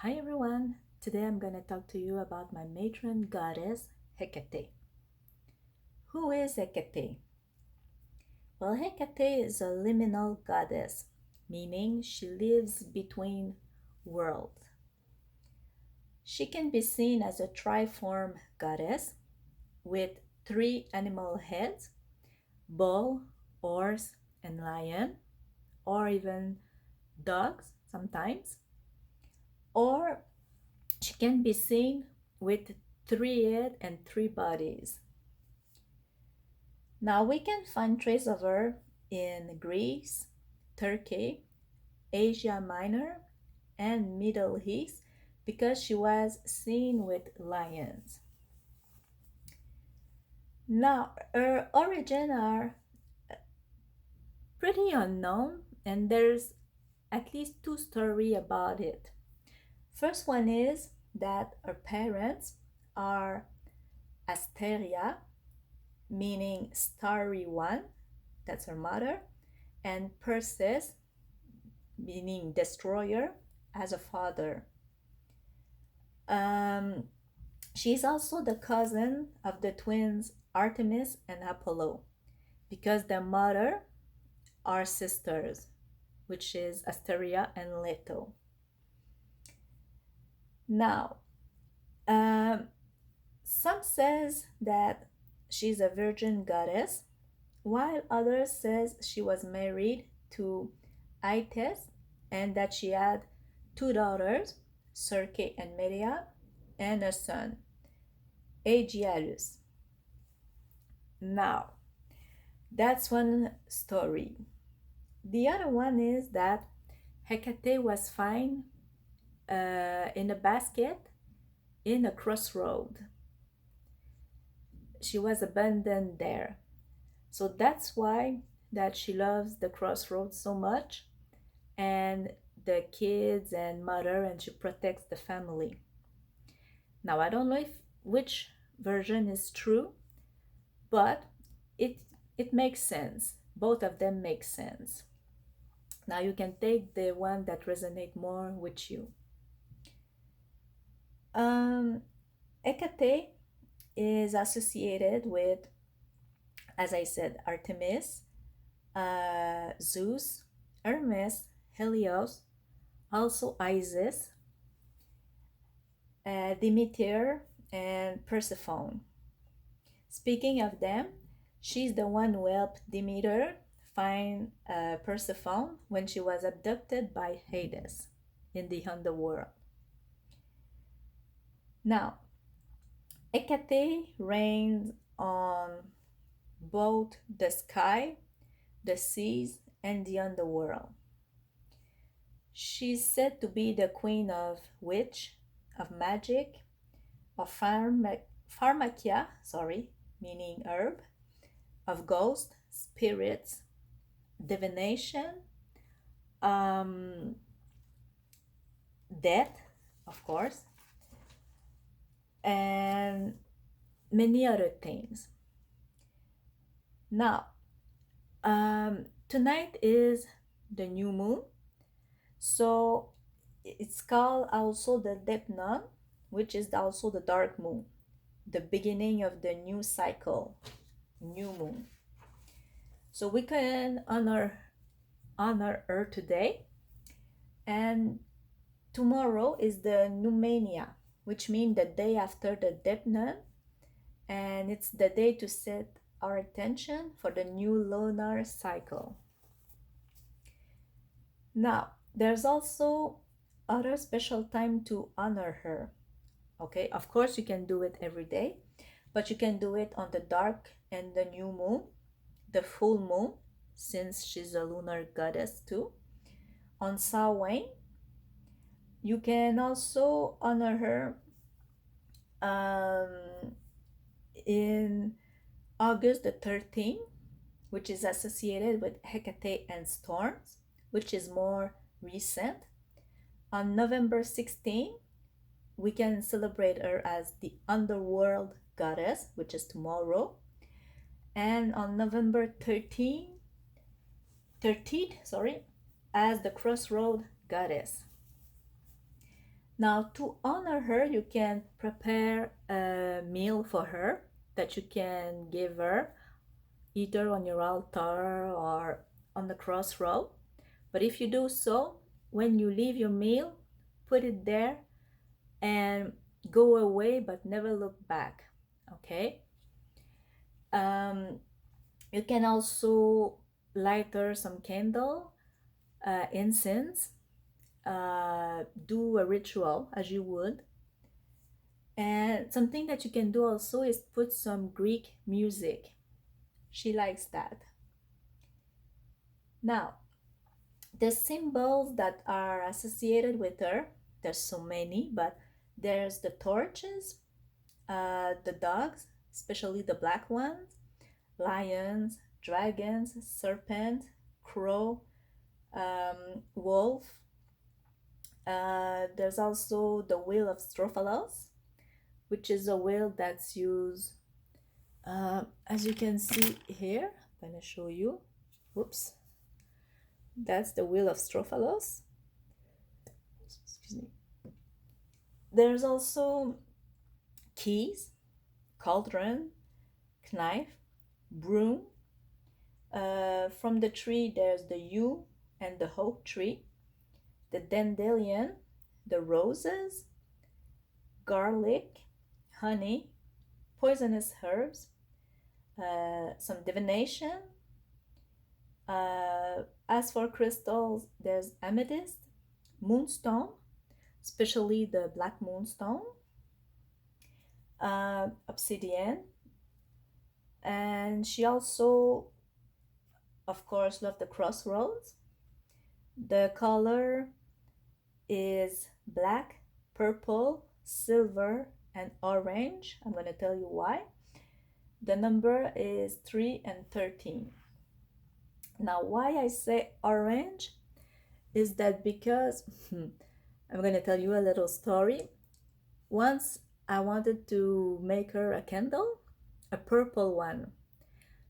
Hi everyone! Today I'm going to talk to you about my matron goddess Hekate. Who is Hekate? Well, Hekate is a liminal goddess, meaning she lives between worlds. She can be seen as a triform goddess with three animal heads: bull, horse, and lion, or even dogs sometimes. Or she can be seen with three heads and three bodies. Now we can find traces of her in Greece, Turkey, Asia Minor, and Middle East because she was seen with lions. Now her origins are pretty unknown, and there's at least two stories about it. First one is that her parents are Asteria, meaning starry one, that's her mother, and Perseus, meaning destroyer, as a father. Um, she's also the cousin of the twins Artemis and Apollo because their mother are sisters, which is Asteria and Leto. Now, um, some says that she's a virgin goddess, while others says she was married to Ites and that she had two daughters, Circe and Medea, and a son, Aegialus. Now, that's one story. The other one is that Hecate was found in a basket in a crossroad. She was abandoned there. So that's why that she loves the crossroads so much, and the kids and mother, and she protects the family. Now I don't know if which version is true, but it it makes sense. Both of them make sense. Now you can take the one that resonate more with you. Um, Hecate is associated with, as I said, Artemis, Zeus, Hermes, Helios, also Isis, Demeter, and Persephone. Speaking of them, she's the one who helped Demeter find Persephone when she was abducted by Hades in the underworld. Now, Hecate reigns on both the sky, the seas, and the underworld. She's said to be the queen of witch, of magic, of pharmakia, meaning herb, of ghosts, spirits, divination, um, death, of course, and many other things. Now, tonight is the new moon, so it's called also the Deipnon, which is also the dark moon, the beginning of the new cycle, new moon. So we can honor her today, and tomorrow is the Numania, which means the day after the Deipnon, and it's the day to set our attention for the new lunar cycle. Now, there's also other special time to honor her. Okay, of course you can do it every day, but you can do it on the dark and the new moon, the full moon, since she's a lunar goddess too, on Samhain. You can also honor her in August the 13th, which is associated with Hecate and storms, which is more recent. On November 16th, we can celebrate her as the underworld goddess, which is tomorrow. And on November 13th, as the crossroad goddess. Now, to honor her, you can prepare a meal for her that you can give her either on your altar or on the crossroad. But if you do so, when you leave your meal, put it there and go away but never look back. Okay? Um, you can also light her some candle, incense, do a ritual as you would. And something that you can do also is put some Greek music. She likes that. Now, the symbols that are associated with her, there's so many, but there's the torches, the dogs, especially the black ones, lions, dragons, serpent, crow, wolf. There's also the wheel of Strophalos, which is a wheel that's used, as you can see here. I'm going to show you. Whoops. That's the wheel of Strophalos. Excuse me. There's also keys, cauldron, knife, broom. From the tree, there's the yew and the oak tree, the dandelion, the roses, garlic, honey, poisonous herbs, some divination. As for crystals, there's amethyst, moonstone, especially the black moonstone, obsidian, and she also, of course, loved the crossroads. The color is black, purple, silver, and orange. I'm going to tell you why. The number is 3 and 13. Now, why I say orange is that because I'm going to tell you a little story. Once I wanted to make her a candle, a purple one.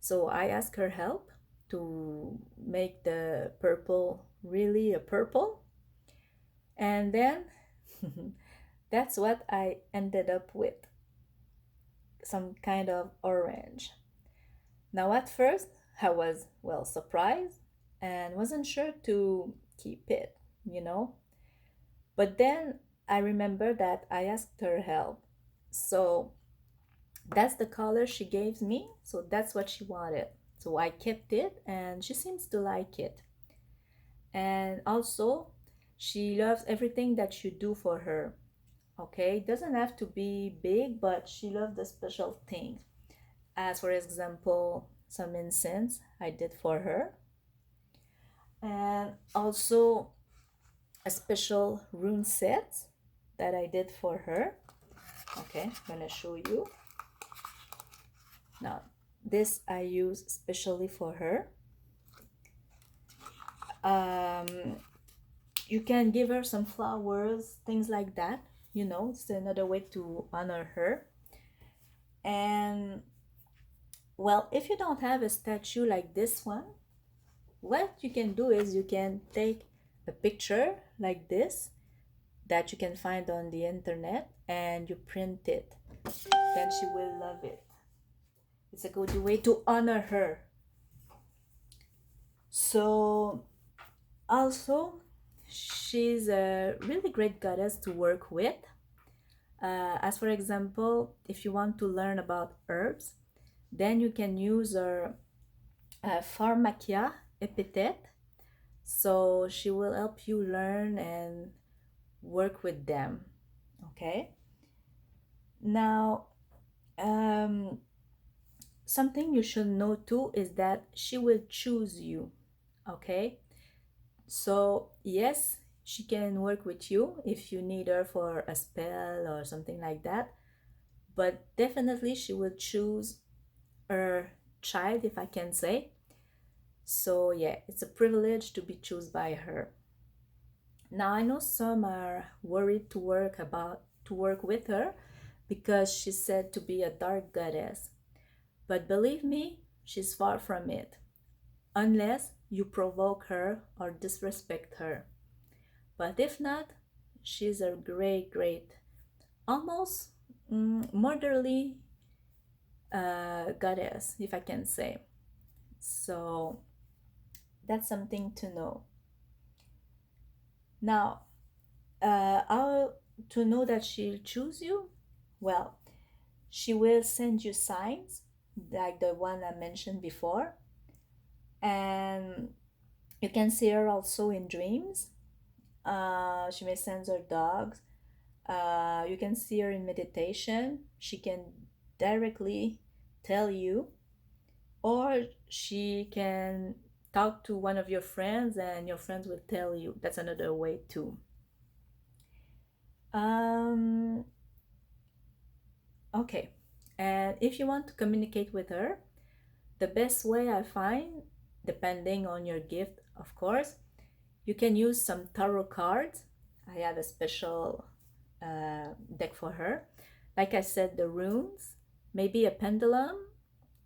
So I asked her help to make the purple really a purple. And then that's what I ended up with, some kind of orange. Now, at first, I was, well, surprised and wasn't sure to keep it, you know. But then I remember that I asked her help. So that's the color she gave me. So that's what she wanted. So I kept it and she seems to like it. And also, she loves everything that you do for her. Okay, it doesn't have to be big, but she loves the special things. As for example, some incense I did for her, and also a special rune set that I did for her. Okay, I'm gonna show you. Now, this I use specially for her. You can give her some flowers, things like that. You know, it's another way to honor her. And well, if you don't have a statue like this one, what you can do is you can take a picture like this that you can find on the internet and you print it. Then she will love it. It's a good way to honor her. So, also, she's a really great goddess to work with. As for example, if you want to learn about herbs, then you can use her pharmakia epithet. So she will help you learn and work with them. Okay. Now, something you should know too is that she will choose you. Okay. So yes, she can work with you if you need her for a spell or something like that. But definitely she will choose her child, if I can say. So yeah, it's a privilege to be chosen by her. Now I know some are worried to work with her because she's said to be a dark goddess. But believe me, she's far from it, unless you provoke her or disrespect her. But if not, she's a great, almost motherly goddess, if I can say. So that's something to know. Now, how to know that she'll choose you? Well, she will send you signs like the one I mentioned before, and you can see her also in dreams. She may send her dogs. You can see her in meditation. She can directly tell you, or she can talk to one of your friends and your friends will tell you. That's another way too. Um, okay. And if you want to communicate with her, the best way I find, depending on your gift, of course, you can use some tarot cards. I have a special deck for her. Like I said, the runes, maybe a pendulum,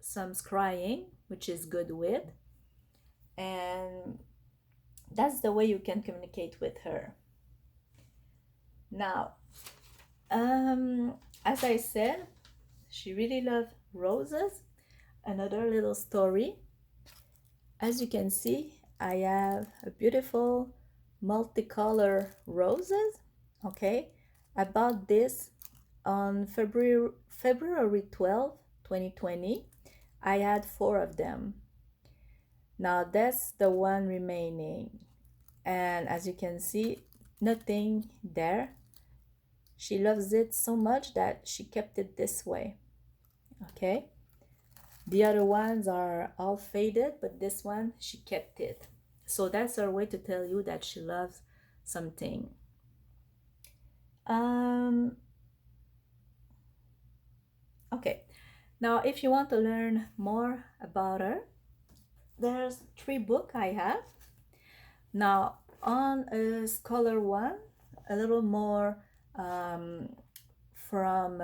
some scrying, which is good with, and that's the way you can communicate with her. Now, as I said, she really loves roses. Another little story. As you can see, I have a beautiful multicolor roses. Okay, I bought this on February 12th, 2020. I had 4 of them. Now that's the one remaining. And as you can see, nothing there. She loves it so much that she kept it this way. Okay. The other ones are all faded, but this one, she kept it. So that's her way to tell you that she loves something. Okay. Now, if you want to learn more about her, there's 3 books I have. Now, on a scholar one, a little more from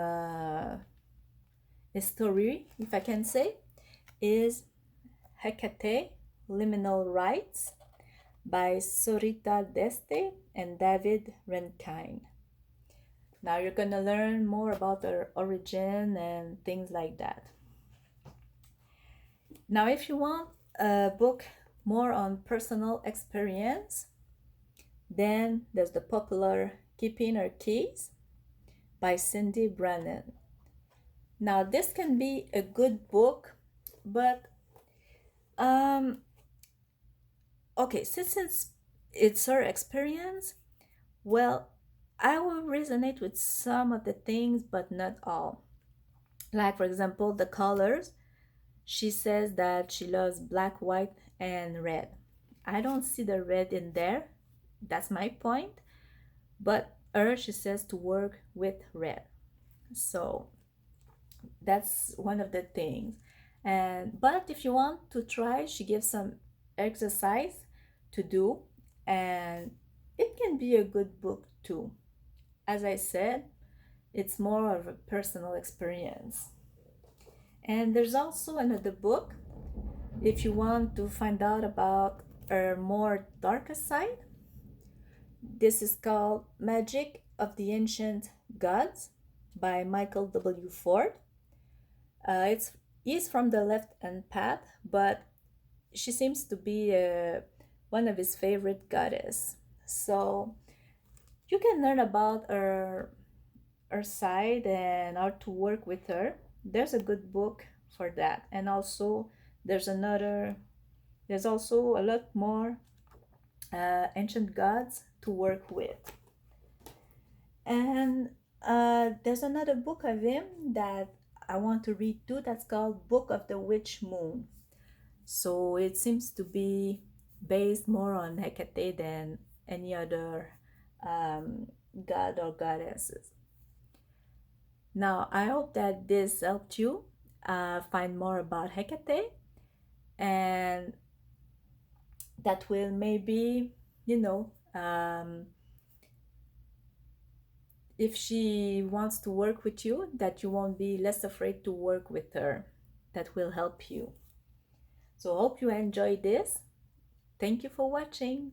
history, if I can say, is Hekate, Liminal Rites by Sorita Deste and David Renkine. Now you're going to learn more about her origin and things like that. Now, if you want a book more on personal experience, then there's the popular Keeping Her Keys by Cindy Brannan. Now, this can be a good book, but okay, since it's her experience, well, I will resonate with some of the things, but not all. Like, for example, the colors. She says that she loves black, white, and red. I don't see the red in there. That's my point. But her, she says to work with red. So that's one of the things. But if you want to try, she gives some exercise to do, and it can be a good book too. As I said, it's more of a personal experience. And there's also another book if you want to find out about her more darker side. This is called Magic of the Ancient Gods by Michael W. Ford. He's from the left-hand path, but she seems to be one of his favorite goddess. So you can learn about her side and how to work with her. There's a good book for that. And also there's also a lot more ancient gods to work with. And there's another book of him that I want to read too, that's called Book of the Witch Moon. So it seems to be based more on Hekate than any other god or goddesses. Now, I hope that this helped you find more about Hekate, and that will maybe, if she wants to work with you, that you won't be less afraid to work with her. That will help you. So hope you enjoyed this. Thank you for watching.